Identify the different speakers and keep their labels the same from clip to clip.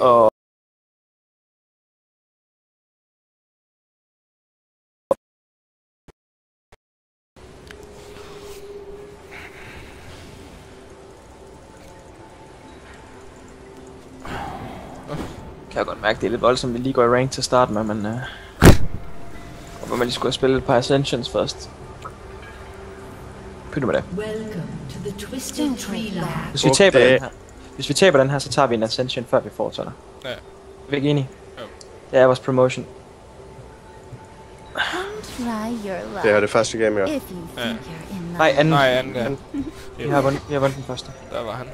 Speaker 1: Og kan jeg godt mærke, det er lidt voldsomt, vi lige går i rank til at starte med, men hvor man lige skulle have spillet et par Ascensions først. Pyt med det. Hvis vi taber den her, så tager vi en Ascension, før vi fortsætter.
Speaker 2: Ja.
Speaker 1: Er vi ikke enige?
Speaker 2: Jo.
Speaker 1: Det er vores promotion.
Speaker 3: Det er det første game, ja.
Speaker 1: Nej, anden.
Speaker 2: Nej, anden, ja.
Speaker 1: Vi har vundet den første.
Speaker 2: Der var han.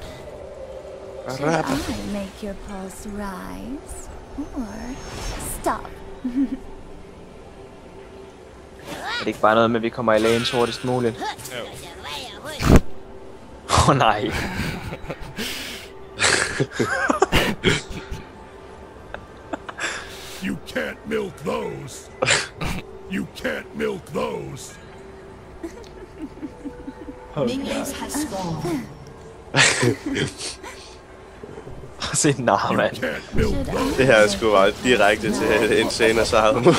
Speaker 4: Should I make your pulse rise or stop?
Speaker 1: Er det ikke bare noget med, at vi kommer i lanes hurtigst muligt?
Speaker 2: Jo.
Speaker 1: Åh nej.
Speaker 5: You can't milk those. You can't milk those.
Speaker 6: Minions has spawned.
Speaker 1: Se den arm, mand.
Speaker 3: Det her er sgu bare direkte til en senere sejr nu.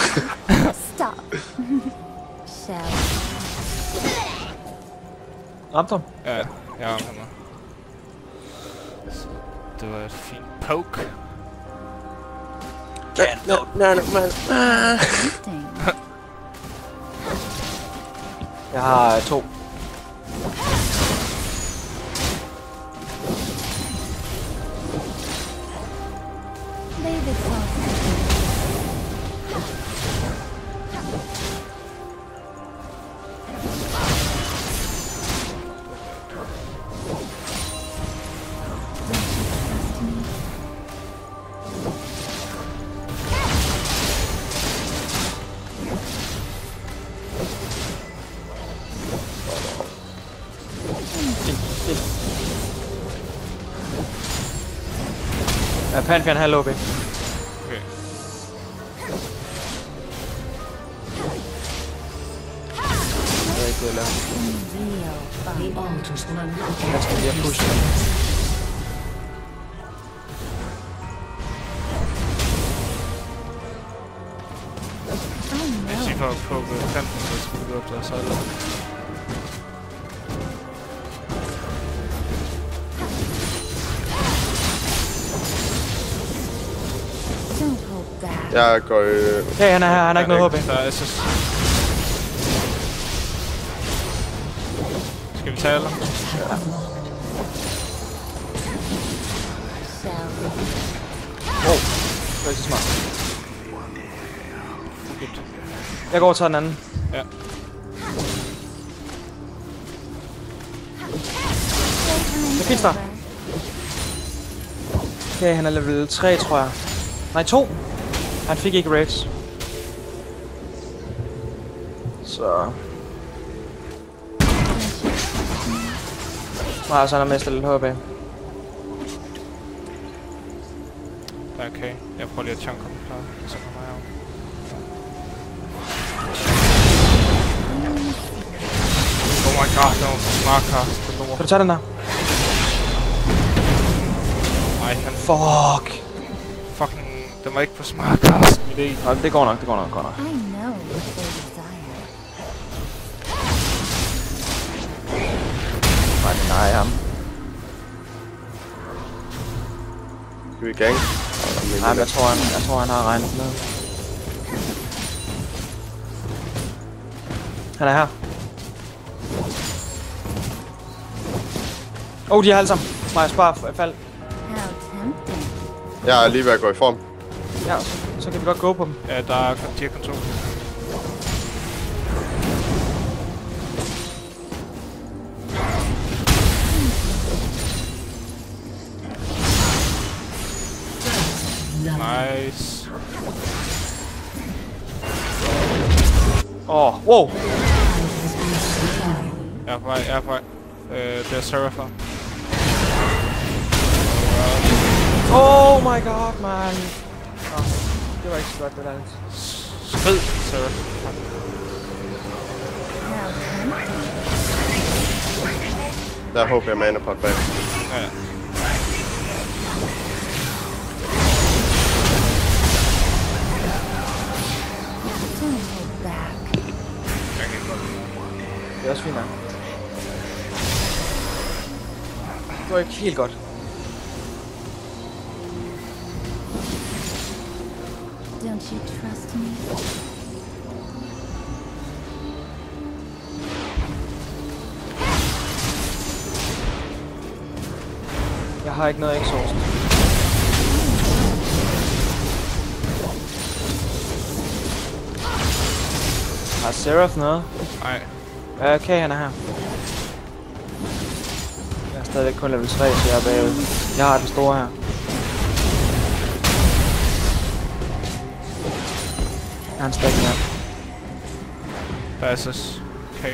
Speaker 4: Stop. Shall
Speaker 1: Ramte ham?
Speaker 2: Ja, jeg ramte ham. Det var et fint poke.
Speaker 3: No,
Speaker 4: tempting.
Speaker 1: Jeg har 2.
Speaker 4: Leave it close.
Speaker 1: Ja, Pantheon halv OP.
Speaker 2: Okay.
Speaker 1: Det er ikke det, jeg laver. Jeg skal lige have pushet.
Speaker 2: Hvis I får på kanten, så skal vi gå op der, så er det.
Speaker 4: Don't hold back.
Speaker 3: Jeg går
Speaker 1: Okay, han er her, han har ikke noget HP.
Speaker 2: Der er SS. Skal vi tale?
Speaker 1: Ja.
Speaker 4: Shall we?
Speaker 1: Wow, det var ikke så smart. Jeg går og tager den anden.
Speaker 2: Ja.
Speaker 1: Det er fint start. Okay, han er level 3, tror jeg. Nej, 2. Han fik ikke raids. Så... Nej, så han har mistet lidt HP.
Speaker 2: Okay, jeg prøver lige at chunk ham klar, så kommer jeg af. Oh my god, det var en smart cast.
Speaker 1: Kan du tage den der?
Speaker 2: Nej, han
Speaker 1: Fuck!
Speaker 2: fucking... Den var ikke på smart cast, min idé.
Speaker 1: Nej, det går nok, det går nok,
Speaker 4: I know what they desire.
Speaker 1: Nej, ham.
Speaker 3: Skal vi gang?
Speaker 1: Nej, men jeg tror han har regnet ned. Han er her. De er alle sammen. Nej, spar fald.
Speaker 4: How tempting.
Speaker 3: Jeg er lige ved at gå i form.
Speaker 1: Ja, så kan vi godt gå på dem.
Speaker 2: Ja, der er de her kontor. Nice.
Speaker 1: Wow.
Speaker 2: Jeg er på vej, det er Serapher.
Speaker 1: Oh my god, man. Det var ikke så godt, det der.
Speaker 2: Skrid, Serapher.
Speaker 4: How tempting.
Speaker 3: Der håber jeg mana pot bag.
Speaker 2: Ja.
Speaker 1: også fint nok. Det går ikke helt godt.
Speaker 4: Don't you trust me?
Speaker 1: Jeg har ikke noget exhaust. Har Seraph noget?
Speaker 2: Nej.
Speaker 1: Okay, han er her. Jeg er stadigvæk kun level 3, så jeg er bagud. Jeg har den store her. Jeg har en stack mere.
Speaker 2: Passes. Okay.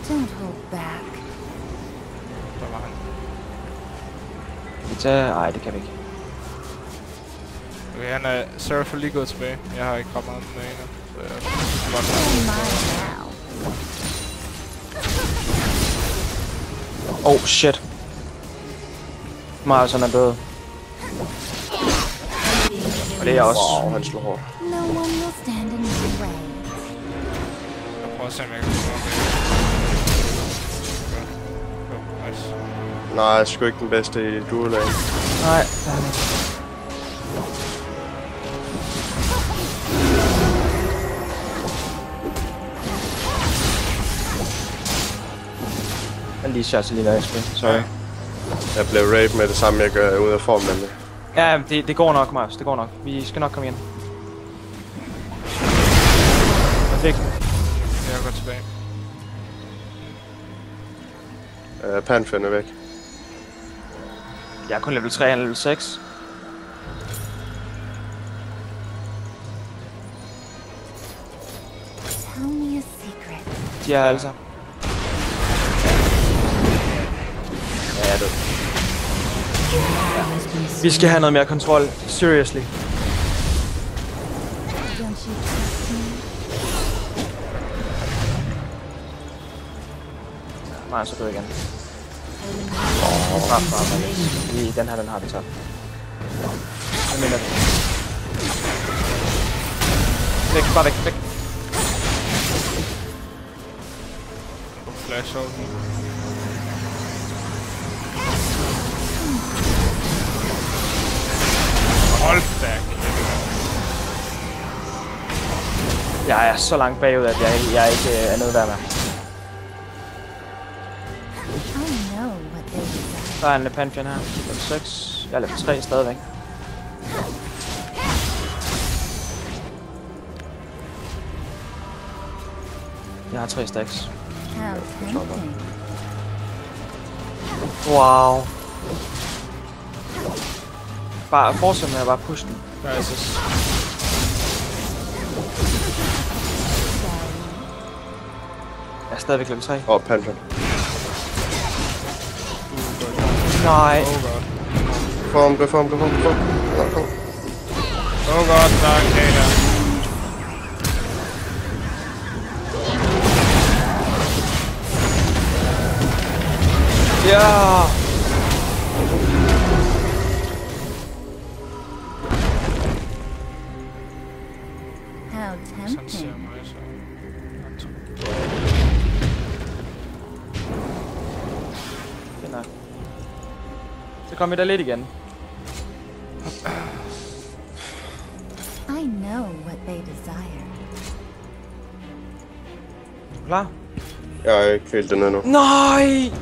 Speaker 4: Don't hold back.
Speaker 2: Der var han.
Speaker 1: Vi tager... Ej, det kan vi ikke.
Speaker 2: Okay, han er... Seraph er lige gået tilbage. Jeg har ikke ret meget med endnu. Så jeg kan godt
Speaker 4: Oh my now.
Speaker 1: Oh shit. Marson er død. Og det er også.
Speaker 3: Wow, han slår hårdt.
Speaker 4: No one will stand in my way.
Speaker 2: Jeg prøver at se, om jeg kan få det. Nice.
Speaker 3: Nej, jeg er sgu ikke den bedste i dual lane.
Speaker 1: Nej, der er han ikke. Jeg lige shot til lige XP, sorry.
Speaker 3: Jeg blev raped med det samme, jeg gør ud af form nemlig.
Speaker 1: Ja, det går nok, Mars. Det går nok. Vi skal nok komme igen. Perfekt.
Speaker 2: Jeg går tilbage.
Speaker 3: Pantheon er væk.
Speaker 1: Jeg er kun level 3 og level 6.
Speaker 4: Tell me a secret.
Speaker 1: De er altså. Ja, jeg er død. Vi skal have noget mere kontrol. Seriously.
Speaker 4: Don't you trust me?
Speaker 1: Nej, så død igen. Den her, den har vi tabt. Jeg mener det. Væk, bare væk, væk.
Speaker 2: Flash over nu. Hold da.
Speaker 1: Jeg er så langt bagud, at jeg ikke er noget værd med.
Speaker 4: I know what they desire.
Speaker 1: Der er en Pantheon her. Level 6. Jeg er level 3 stadigvæk. Jeg har 3 stacks.
Speaker 4: How tempting.
Speaker 1: Wow. Bare fortsæt med at bare pushe den.
Speaker 2: Passes.
Speaker 1: Jeg er stadigvæk level 3.
Speaker 3: Pantheon.
Speaker 1: Nej.
Speaker 2: Oh god.
Speaker 3: Gå form. Nå, kom.
Speaker 2: Oh god, der er en kage der.
Speaker 1: Ja.
Speaker 4: How
Speaker 2: Sådan ser
Speaker 4: tempting.
Speaker 2: mig så.
Speaker 1: Det er nok. Så kom vi der lidt igen.
Speaker 4: I know what they desire.
Speaker 1: Klar?
Speaker 3: Jeg har ikke fældt den endnu.
Speaker 1: Nej!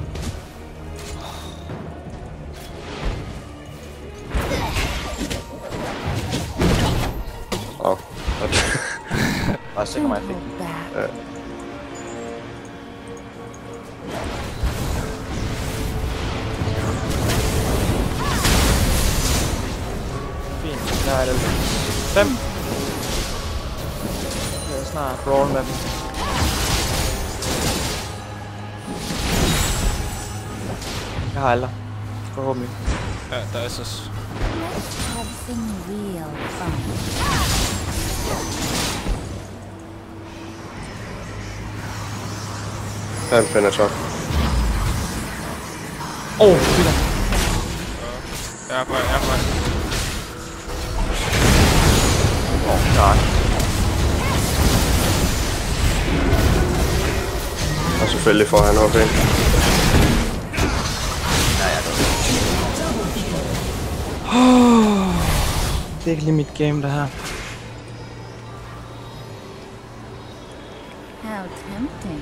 Speaker 3: Åh.
Speaker 1: Bare sikre mig, jeg
Speaker 4: Don't
Speaker 1: fik
Speaker 4: hold
Speaker 1: den.
Speaker 4: back.
Speaker 1: Fint. Der er det. 5. Jeg er snart brawl med dem. Jeg har aldrig. Forhåbentlig.
Speaker 2: Ja, der er så...
Speaker 4: Let's have some real fun.
Speaker 3: Pantheon er top.
Speaker 1: Peter.
Speaker 2: Jeg er på.
Speaker 1: God.
Speaker 3: selvfølgelig får han HP.
Speaker 1: Det er ikke lige mit game, det her.
Speaker 4: How tempting.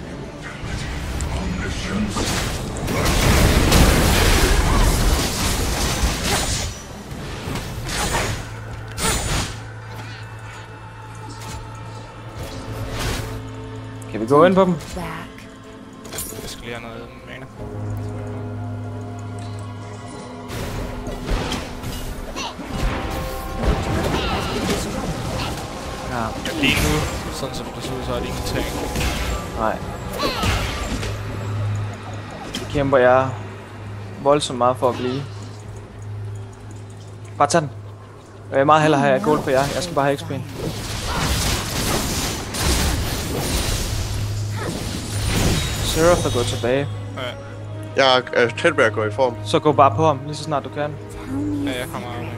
Speaker 1: Kan vi gå ind på dem?
Speaker 4: Back.
Speaker 2: Jeg skal lige have noget mana.
Speaker 1: Ja.
Speaker 2: Lige nu, sådan som det ser ud, så er det ingenting.
Speaker 1: Nej. Det kæmper jeg voldsomt meget for at blive. Bare tag den. Jeg vil meget hellere have gold på jer. Jeg skal bare have XP'en. Seraph er gået tilbage.
Speaker 2: Ja,
Speaker 3: Jeg er tæt ved at gå i form.
Speaker 1: Så gå bare på ham, lige så snart du kan.
Speaker 4: Tell me
Speaker 2: ja, jeg kommer af.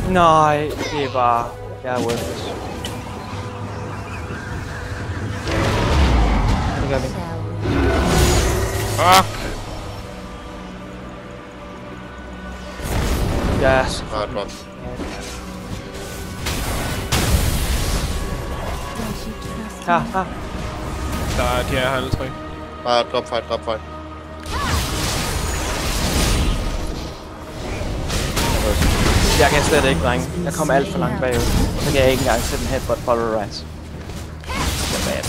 Speaker 1: Nej, det var... Jeg er worthless. Det gør vi.
Speaker 4: shall we?
Speaker 2: Ah!
Speaker 1: Yes.
Speaker 3: Ah, drop.
Speaker 4: Don't you trust
Speaker 1: Her,
Speaker 4: me?
Speaker 1: her.
Speaker 2: Der er de her alle tre.
Speaker 3: Bare drop fight, drop fight.
Speaker 1: Jeg kan slet ikke, drenge. Jeg kom alt for langt bagud. Så kan jeg ikke engang sætte en headbutt polarize. Det er bad.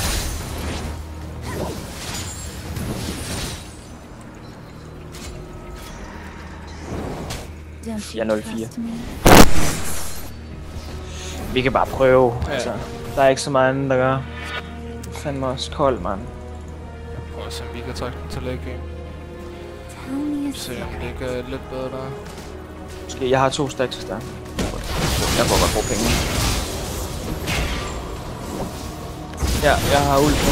Speaker 4: Don't
Speaker 1: Jeg
Speaker 4: you
Speaker 1: er 04.
Speaker 4: trust me?
Speaker 1: Vi kan bare prøve.
Speaker 2: Ja.
Speaker 1: Altså, der er ikke så meget andet, der gør. Fandme også kold, mand.
Speaker 2: Prøv at se, om vi kan trække den til late game.
Speaker 4: Tell me a
Speaker 2: Se om det
Speaker 4: secret.
Speaker 2: ikke er lidt bedre der.
Speaker 1: Måske jeg har 2 stacks der. Jeg får godt bruge penge. Ja, jeg har ult på.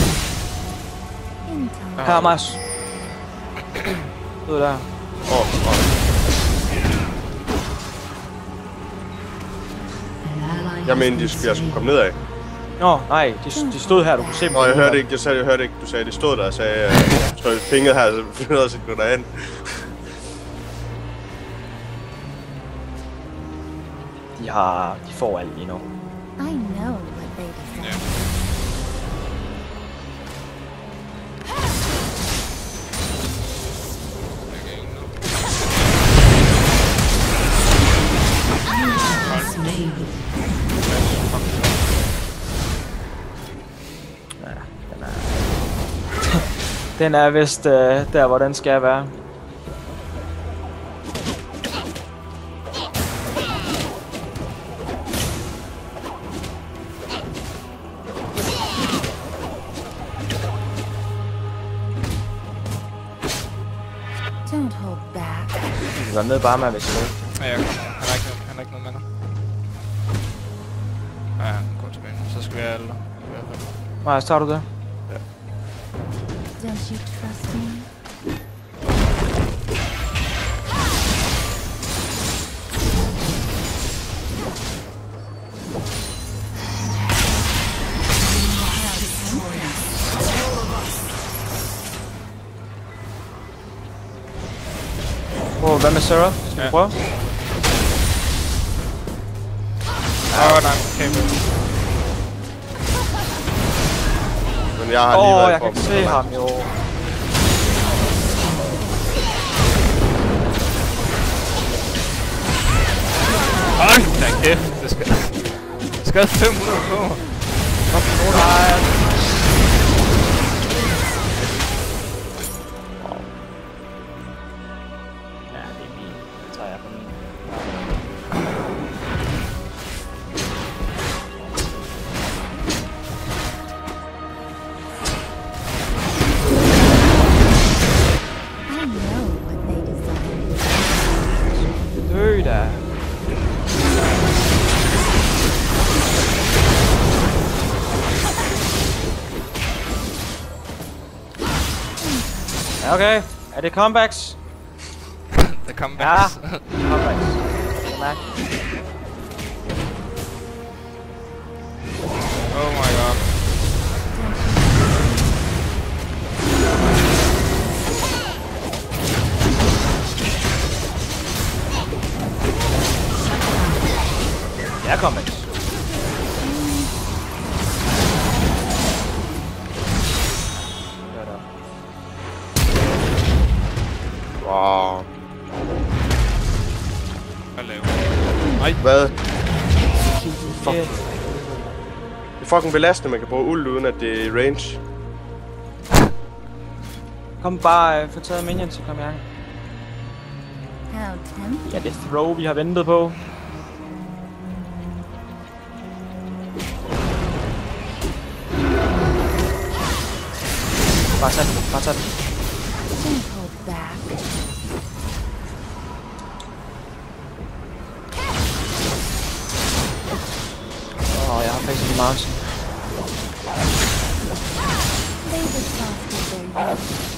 Speaker 4: Intel.
Speaker 1: Her, Mars. Ud der.
Speaker 3: Jeg mener, jeg skulle komme nedad.
Speaker 1: Nå, nej, de stod her, du kunne se dem.
Speaker 3: Nå, jeg hørte ikke, jeg hørte ikke, du sagde, det stod der og sagde, så jeg pingede her, så finder jeg gå derhen.
Speaker 1: De får alt lige nu.
Speaker 4: I know what they desire.
Speaker 2: Ja.
Speaker 1: Ja, den er... den er vist der, hvor den skal være.
Speaker 4: Don't hold back.
Speaker 1: Vi kan være med bare med, hvis jeg vil.
Speaker 2: Ja, jeg kommer. Han er ikke noget mana. Ja, han går tilbage nu. Så skal vi have alle.
Speaker 1: Marius, tager du det?
Speaker 4: Don't you trust me?
Speaker 1: Hvad med Sarah? Skal vi prøve?
Speaker 2: Nej, okay.
Speaker 3: Men jeg har lige været i
Speaker 1: jeg
Speaker 3: form.
Speaker 1: kan se ham jo.
Speaker 2: Hold da kæft, det skal 500 på mig.
Speaker 1: Nej. Ja, det er min. Det tager jeg på min.
Speaker 4: I know what they desire.
Speaker 1: Dø da. Ja, okay. Er det comebacks?
Speaker 2: The comebacks.
Speaker 1: Ja. Comebacks. Come back.
Speaker 2: Oh my god.
Speaker 1: Jeg kommer ikke.
Speaker 3: Wow.
Speaker 2: Hvad laver du? Nej.
Speaker 3: Hvad? Fuck. Det er fucking belastende, man kan bruge ult uden at det er range.
Speaker 1: Kom bare, få taget minions, så kom i gang.
Speaker 4: How tempting.
Speaker 1: Ja, det er throw, vi har ventet på. Bare tag den, bare tag den.
Speaker 4: Don't hold back.
Speaker 1: Jeg har faktisk en mouse.
Speaker 4: They were soft in their youth.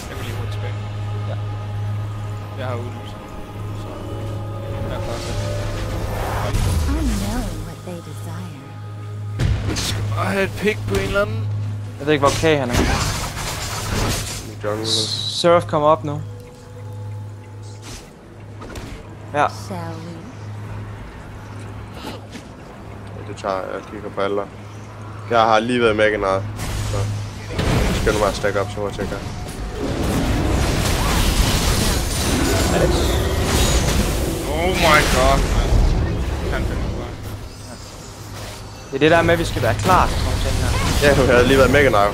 Speaker 2: Jeg kan lige hurtigt tilbage.
Speaker 1: Ja.
Speaker 2: Jeg har udløst. Så jeg er klar til.
Speaker 4: I know what they desire.
Speaker 2: Jeg skal bare have et pick på en eller anden.
Speaker 1: Jeg ved ikke, hvor K han er.
Speaker 3: Jungle.
Speaker 1: Surf kommer op nu. Ja.
Speaker 4: Shall we?
Speaker 3: Det tager jeg kigger på alle. Jeg har lige været mega meget. Så skal du bare stack op, så jeg tænker.
Speaker 1: Alex.
Speaker 2: Oh my god, man. Han finder mig bare.
Speaker 1: Det er det der med, at vi skal være klar til sådan nogle ting her.
Speaker 3: Ja, du havde lige været mega meget.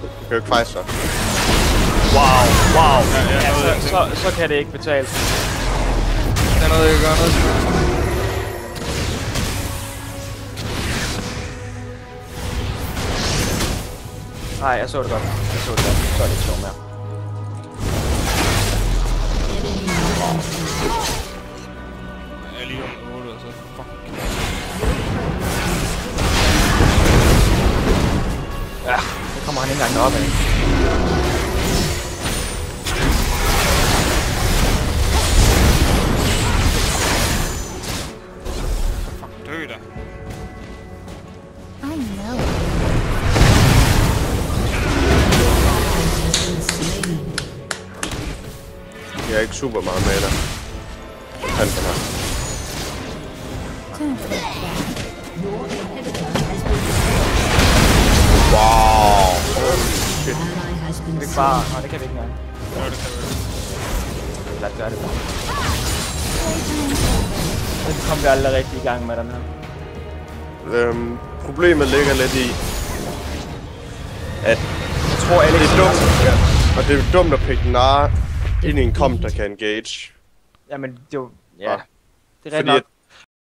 Speaker 3: Du kan jo ikke fejse så.
Speaker 1: Wow.
Speaker 2: Ja,
Speaker 1: Så kan det ikke betale sig.
Speaker 2: Der er noget, jeg kan gøre noget.
Speaker 1: Nej, jeg så det godt. Så er det ikke sjovt mere.
Speaker 2: Jeg er lige om 8, og så fuck.
Speaker 1: Ja, så kommer han ikke engang op af.
Speaker 2: Dø da.
Speaker 4: I know.
Speaker 3: Jeg er ikke super meget med dig. Han kan have.
Speaker 4: Don't hold back.
Speaker 3: Wow. Shit.
Speaker 1: Kan vi ikke bare... Nå, det kan vi ikke engang.
Speaker 2: Nå, det kan vi.
Speaker 1: Lad os gøre det bare. Så kom vi aldrig rigtig i gang med den her.
Speaker 3: Problemet ligger lidt i, at
Speaker 1: Jeg tror, Alex...
Speaker 3: det er dumt, ja. Og det er dumt at pikke nar ind i en komp, der kan engage.
Speaker 1: Jamen, det er jo... Ja.
Speaker 3: Ja.
Speaker 1: Det er ret
Speaker 3: Fordi
Speaker 1: nok.
Speaker 3: at